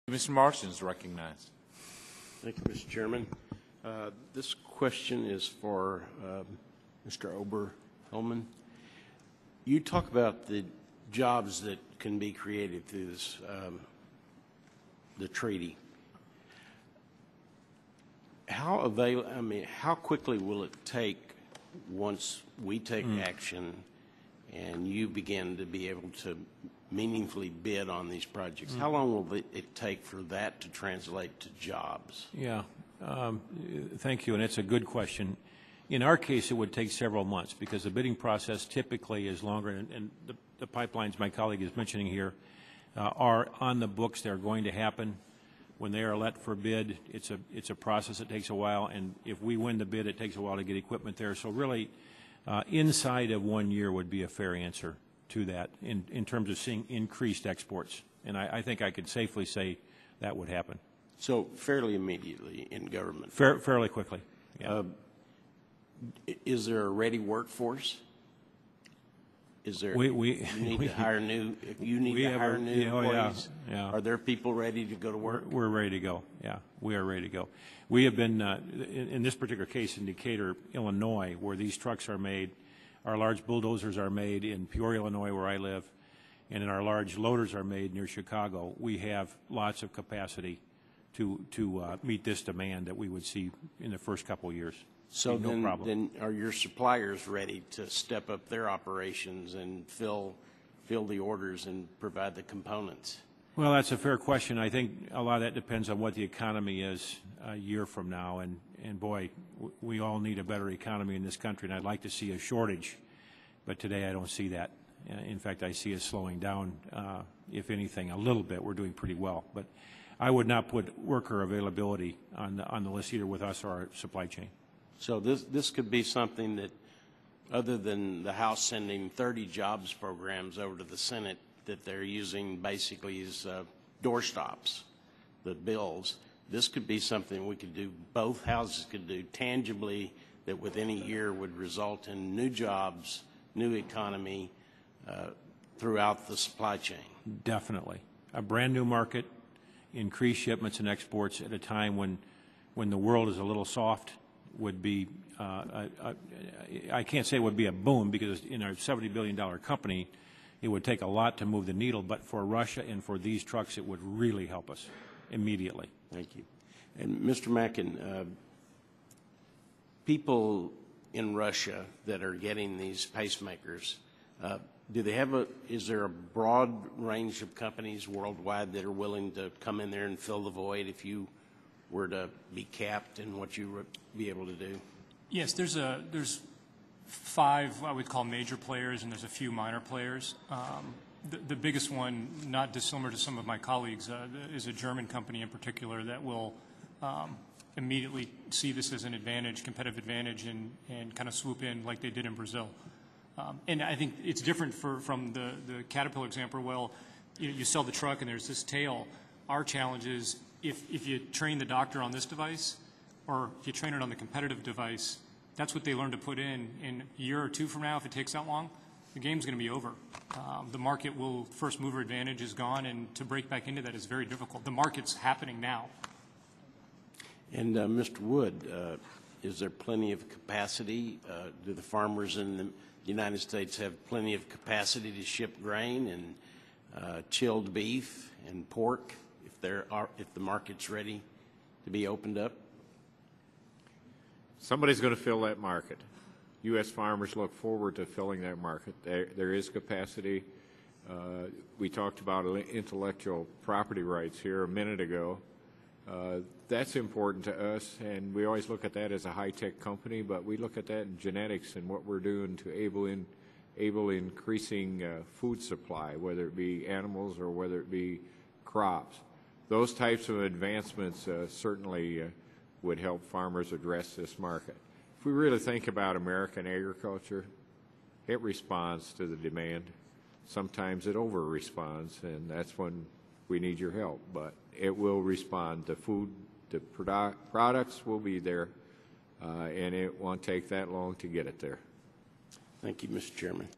Mr. Marchant is recognized. Thank you, Mr. Chairman. This question is for Mr. Oberhelman. You talk about the jobs that can be created through this, the treaty. How quickly will it take once we take action and you begin to be able to meaningfully bid on these projects? How long will it take for that to translate to jobs? Yeah, thank you, and it's a good question. In our case, it would take several months because the bidding process typically is longer, and the pipelines my colleague is mentioning here are on the books. They're going to happen. When they are let for bid, it's a process that takes a while, and if we win the bid, it takes a while to get equipment there. So really, inside of 1 year would be a fair answer to that in terms of seeing increased exports. And I think I could safely say that would happen. So fairly immediately in government? Fairly quickly, yeah. Is there a ready workforce? Is there, you need to hire new employees? Yeah. Are there people ready to go to work? We're ready to go, yeah. We are ready to go. We have been, in this particular case in Decatur, Illinois, where these trucks are made, our large bulldozers are made in Peoria, Illinois, where I live, and our large loaders are made near Chicago. We have lots of capacity to meet this demand that we would see in the first couple of years. So then are your suppliers ready to step up their operations and fill the orders and provide the components? Well, that's a fair question. I think a lot of that depends on what the economy is a year from now. And boy, we all need a better economy in this country, and I'd like to see a shortage. But today I don't see that. In fact, I see us slowing down, if anything, a little bit. We're doing pretty well. But I would not put worker availability on the list either with us or our supply chain. So this could be something that, other than the House sending 30 jobs programs over to the Senate, that they're using basically as doorstops, the bills. This could be something we could do, both houses could do tangibly, that within a year would result in new jobs, new economy throughout the supply chain. Definitely. A brand new market, increased shipments and exports at a time when the world is a little soft would be, I can't say it would be a boom because in our $70 billion company, it would take a lot to move the needle, but for Russia and for these trucks, it would really help us immediately. Thank you. And Mr. Mackin, people in Russia that are getting these pacemakers, do they have is there a broad range of companies worldwide that are willing to come in there and fill the void if you were to be capped in what you would be able to do? Yes, there's 5 I would call major players, and there's a few minor players. The biggest one, not dissimilar to some of my colleagues, is a German company in particular that will immediately see this as an advantage, competitive advantage, and kind of swoop in like they did in Brazil. And I think it's different from the Caterpillar example. Well, you sell the truck and there's this tail. Our challenge is if you train the doctor on this device, or if you train it on the competitive device, that's what they learn to put in a year or 2 from now. If it takes that long, the game's going to be over. The market first mover advantage is gone, and to break back into that is very difficult. The market's happening now. And Mr. Wood, is there plenty of capacity? Do the farmers in the United States have plenty of capacity to ship grain and chilled beef and pork if the market's ready to be opened up? Somebody's going to fill that market. U.S. farmers look forward to filling that market. There is capacity. We talked about intellectual property rights here a minute ago. That's important to us, and we always look at that as a high-tech company, but we look at that in genetics and what we're doing to able increasing food supply, whether it be animals or whether it be crops. Those types of advancements certainly would help farmers address this market. If we really think about American agriculture, it responds to the demand. Sometimes it over-responds, and that's when we need your help. But it will respond. The food, the products will be there, and it won't take that long to get it there. Thank you, Mr. Chairman.